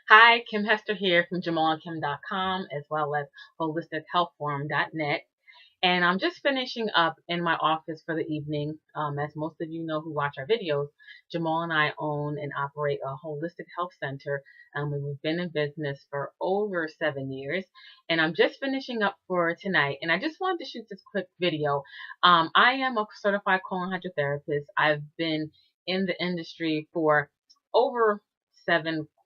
Hi, Kim Hester here from Jamal-Kim.com as well as holistichealthforum.net. And I'm just finishing up in my office for the evening. As most of you know who watch our videos, Jamal and I own and operate a holistic health center. We've been in business for over 7 years. And I'm just finishing up for tonight. And I just wanted to shoot this quick video. I am a certified colon hydrotherapist. I've been in the industry for over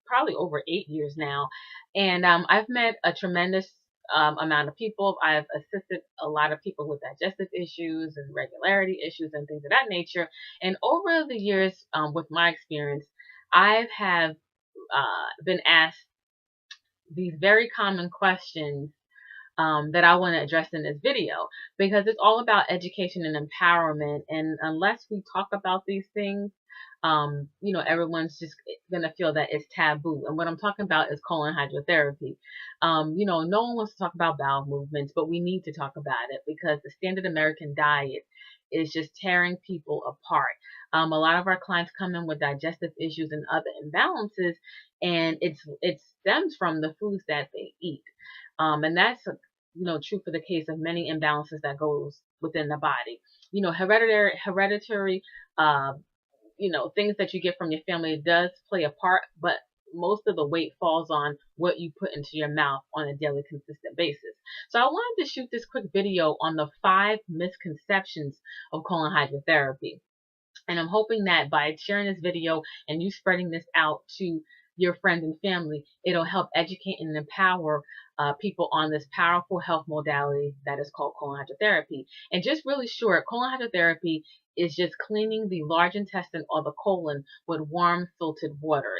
probably over 8 years now. And I've met a tremendous amount of people. I've assisted a lot of people with digestive issues and regularity issues and things of that nature. And over the years, with my experience, I have been asked these very common questions that I want to address in this video because it's all about education and empowerment. And unless we talk about these things, everyone's just gonna feel that it's taboo. And what I'm talking about is colon hydrotherapy. No one wants to talk about bowel movements, but we need to talk about it because the standard American diet is just tearing people apart. A lot of our clients come in with digestive issues and other imbalances, and it stems from the foods that they eat. And that's true for the case of many imbalances that goes within the body. Hereditary uh, things that you get from your family does play a part, but most of the weight falls on what you put into your mouth on a daily consistent basis. So I wanted to shoot this quick video on the 5 misconceptions of colon hydrotherapy. And I'm hoping that by sharing this video and you spreading this out to your friends and family, it'll help educate and empower people on this powerful health modality that is called colon hydrotherapy. And just really short, colon hydrotherapy is just cleaning the large intestine or the colon with warm filtered water.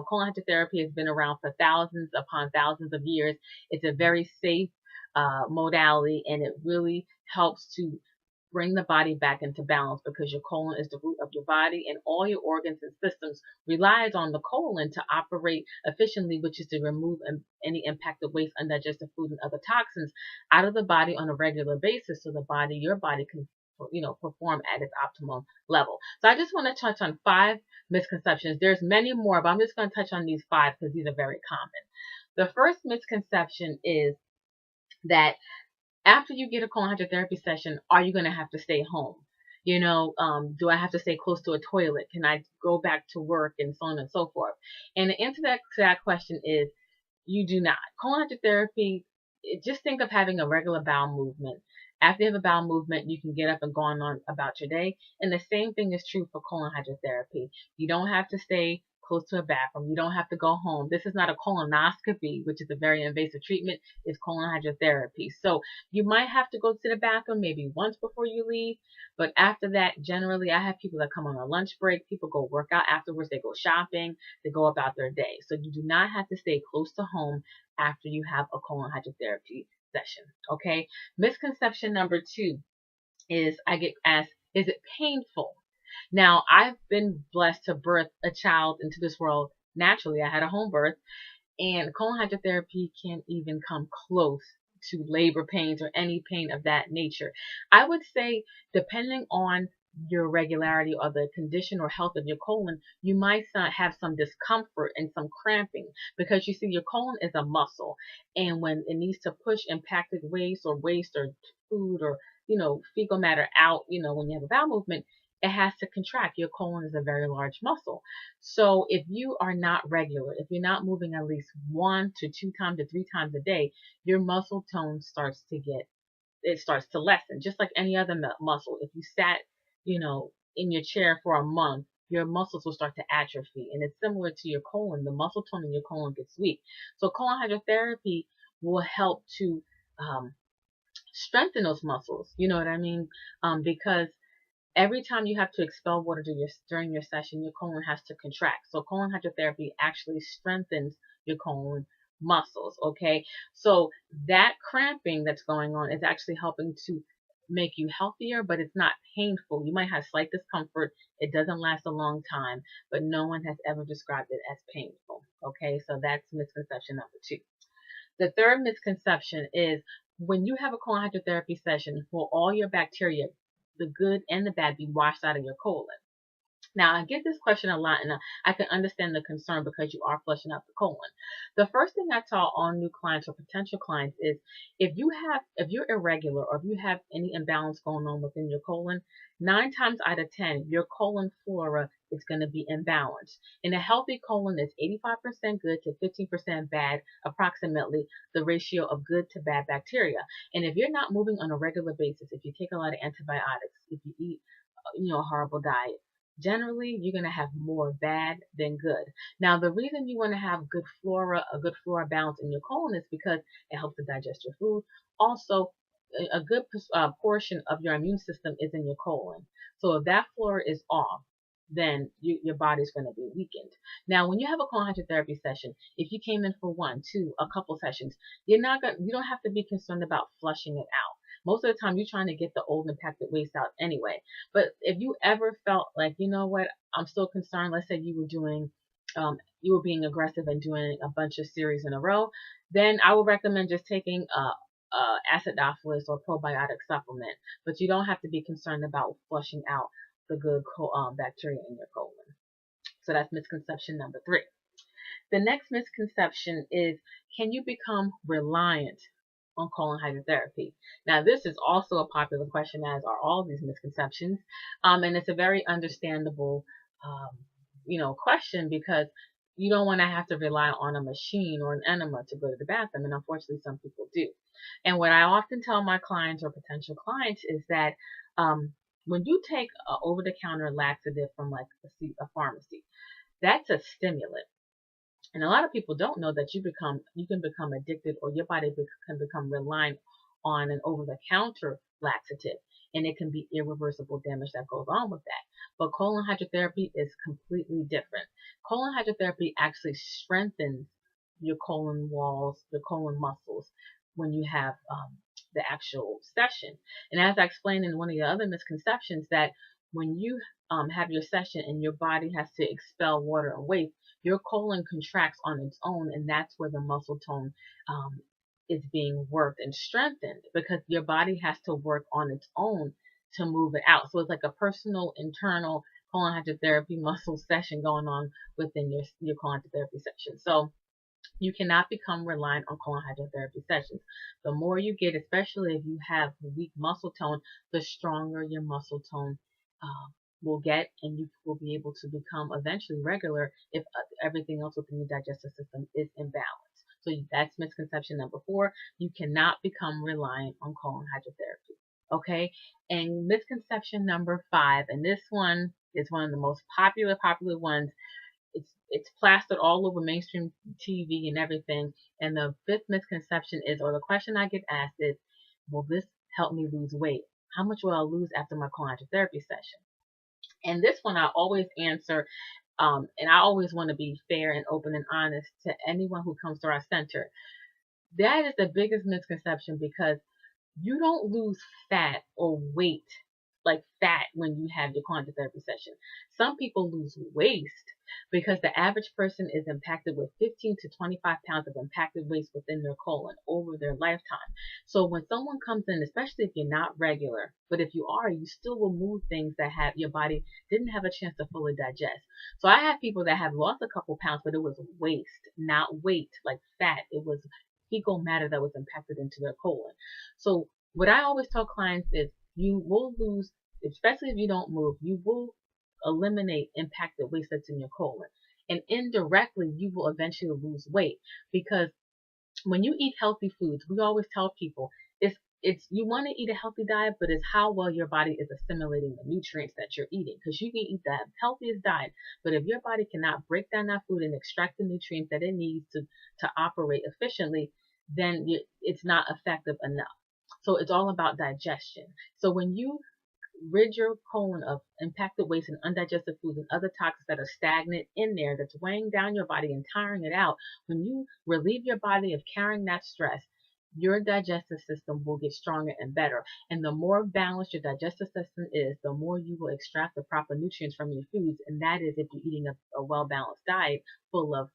Colon hydrotherapy has been around for thousands upon thousands of years. It's a very safe modality, and it really helps to bring the body back into balance because your colon is the root of your body, and all your organs and systems relies on the colon to operate efficiently, which is to remove any impacted waste, undigested food, and other toxins out of the body on a regular basis so your body can perform at its optimal level. So I just want to touch on 5 misconceptions. There's many more, but I'm just going to touch on these 5 because these are very common. The first misconception is that after you get a colon hydrotherapy session, are you going to have to stay home? Do I have to stay close to a toilet? Can I go back to work, and so on and so forth? And the answer to that question is you do not. Colon hydrotherapy, just think of having a regular bowel movement. After you have a bowel movement, you can get up and go on about your day. And the same thing is true for colon hydrotherapy. You don't have to stay close to a bathroom. You don't have to go home. This is not a colonoscopy, which is a very invasive treatment. It's colon hydrotherapy. So you might have to go to the bathroom maybe once before you leave. But after that, generally, I have people that come on a lunch break. People go work out afterwards. They go shopping. They go about their day. So you do not have to stay close to home after you have a colon hydrotherapy session. Okay. Misconception number 2 is I get asked, is it painful? Now, I've been blessed to birth a child into this world naturally. I had a home birth, and colon hydrotherapy can't even come close to labor pains or any pain of that nature. I would say, depending on your regularity or the condition or health of your colon, you might have some discomfort and some cramping because you see your colon is a muscle, and when it needs to push impacted waste or food or fecal matter out, when you have a bowel movement, it has to contract. Your colon is a very large muscle. So if you are not regular, if you're not moving at least 1 to 2 times to 3 times a day, your muscle tone starts to lessen, just like any other muscle. If you sat, in your chair for a month, your muscles will start to atrophy. And it's similar to your colon. The muscle tone in your colon gets weak. So colon hydrotherapy will help to strengthen those muscles. You know what I mean? Because every time you have to expel water during your session, your colon has to contract. So colon hydrotherapy actually strengthens your colon muscles. Okay. So that cramping that's going on is actually helping to make you healthier, but it's not painful. You might have slight discomfort. It doesn't last a long time, but no one has ever described it as painful. Okay. So that's misconception number 2. The third misconception is when you have a colon hydrotherapy session, will all your bacteria, the good and the bad, be washed out of your colon? Now, I get this question a lot, and I can understand the concern because you are flushing out the colon. The first thing I tell all new clients or potential clients is if you're irregular or if you have any imbalance going on within your colon, 9 times out of 10, your colon flora is going to be imbalanced. And a healthy colon is 85% good to 15% bad, approximately the ratio of good to bad bacteria. And if you're not moving on a regular basis, if you take a lot of antibiotics, if you eat, a horrible diet, generally you're going to have more bad than good. Now, the reason you want to have a good flora balance in your colon is because it helps to digest your food. Also, a good portion of your immune system is in your colon. So if that flora is off, then your body's going to be weakened. Now, when you have a colon hydrotherapy session, if you came in for one, two, a couple sessions, you don't have to be concerned about flushing it out. Most of the time, you're trying to get the old impacted waste out anyway. But if you ever felt like, you know what, I'm still concerned, let's say you were being aggressive and doing a bunch of series in a row, then I would recommend just taking acidophilus or probiotic supplement. But you don't have to be concerned about flushing out the good bacteria in your colon. So that's misconception number 3. The next misconception is, can you become reliant on colon hydrotherapy? Now, this is also a popular question, as are all these misconceptions. And it's a very understandable, question, because you don't want to have to rely on a machine or an enema to go to the bathroom. And unfortunately, some people do. And what I often tell my clients or potential clients is that when you take an over-the-counter laxative from like a pharmacy, that's a stimulant. And a lot of people don't know that you can become addicted, or your body can become reliant on an over-the-counter laxative, and it can be irreversible damage that goes on with that. But colon hydrotherapy is completely different. Colon hydrotherapy actually strengthens your colon walls, the colon muscles, when you have the actual session. And as I explained in one of the other misconceptions, that when you have your session and your body has to expel water and waste, your colon contracts on its own, and that's where the muscle tone is being worked and strengthened, because your body has to work on its own to move it out. So it's like a personal internal colon hydrotherapy muscle session going on within your colon hydrotherapy session. So you cannot become reliant on colon hydrotherapy sessions. The more you get, especially if you have weak muscle tone, the stronger your muscle tone will get, and you will be able to become eventually regular if everything else within your digestive system is imbalanced. So that's misconception number 4. You cannot become reliant on colon hydrotherapy. Okay, and misconception number 5, and this one is one of the most popular ones. It's plastered all over mainstream TV and everything. And the 5th misconception is, or the question I get asked is, will this help me lose weight? How much will I lose after my colon hydrotherapy session? And this one I always answer, and I always want to be fair and open and honest to anyone who comes to our center. That is the biggest misconception, because you don't lose fat or weight, like fat, when you have your colon hydrotherapy session. Some people lose waste, because the average person is impacted with 15 to 25 pounds of impacted waste within their colon over their lifetime. So when someone comes in, especially if you're not regular, but if you are, you still will move things that your body didn't have a chance to fully digest. So I have people that have lost a couple pounds, but it was waste, not weight, like fat. It was fecal matter that was impacted into their colon. So what I always tell clients is, you will lose, especially if you don't move, you will eliminate impacted waste that's in your colon. And indirectly, you will eventually lose weight, because when you eat healthy foods, we always tell people, it's you want to eat a healthy diet, but it's how well your body is assimilating the nutrients that you're eating. Because you can eat the healthiest diet, but if your body cannot break down that food and extract the nutrients that it needs to operate efficiently, then it's not effective enough. So it's all about digestion. So when you rid your colon of impacted waste and undigested foods and other toxins that are stagnant in there, that's weighing down your body and tiring it out, when you relieve your body of carrying that stress, your digestive system will get stronger and better. And the more balanced your digestive system is, the more you will extract the proper nutrients from your foods. And that is if you're eating a well-balanced diet full of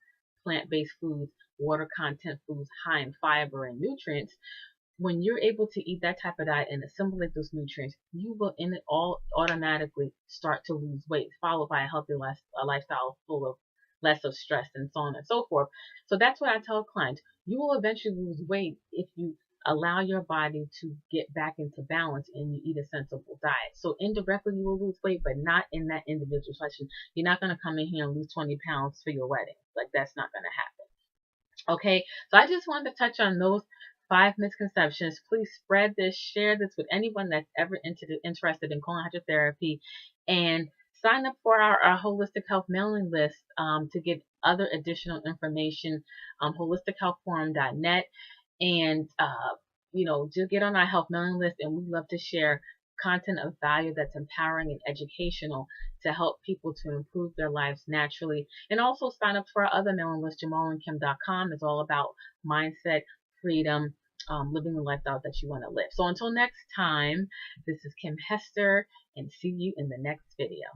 plant-based foods, water content foods, high in fiber and nutrients. when you're able to eat that type of diet and assimilate those nutrients, you will in it all automatically start to lose weight, followed by a healthy lifestyle full of less of stress and so on and so forth. So that's what I tell clients. You will eventually lose weight if you allow your body to get back into balance and you eat a sensible diet. So indirectly you will lose weight, but not in that individual session. You're not going to come in here and lose 20 pounds for your wedding. Like, that's not going to happen. Okay, so I just wanted to touch on those 5 misconceptions. Please spread this, share this with anyone that's ever interested in colon hydrotherapy, and sign up for our holistic health mailing list to get other additional information. Holistichealthforum.net, and just get on our health mailing list, and we love to share content of value that's empowering and educational to help people to improve their lives naturally. And also sign up for our other mailing list, Jamal-Kim.com. It's all about mindset, freedom, living the lifestyle that you want to live. So until next time, this is Kim Hester, and see you in the next video.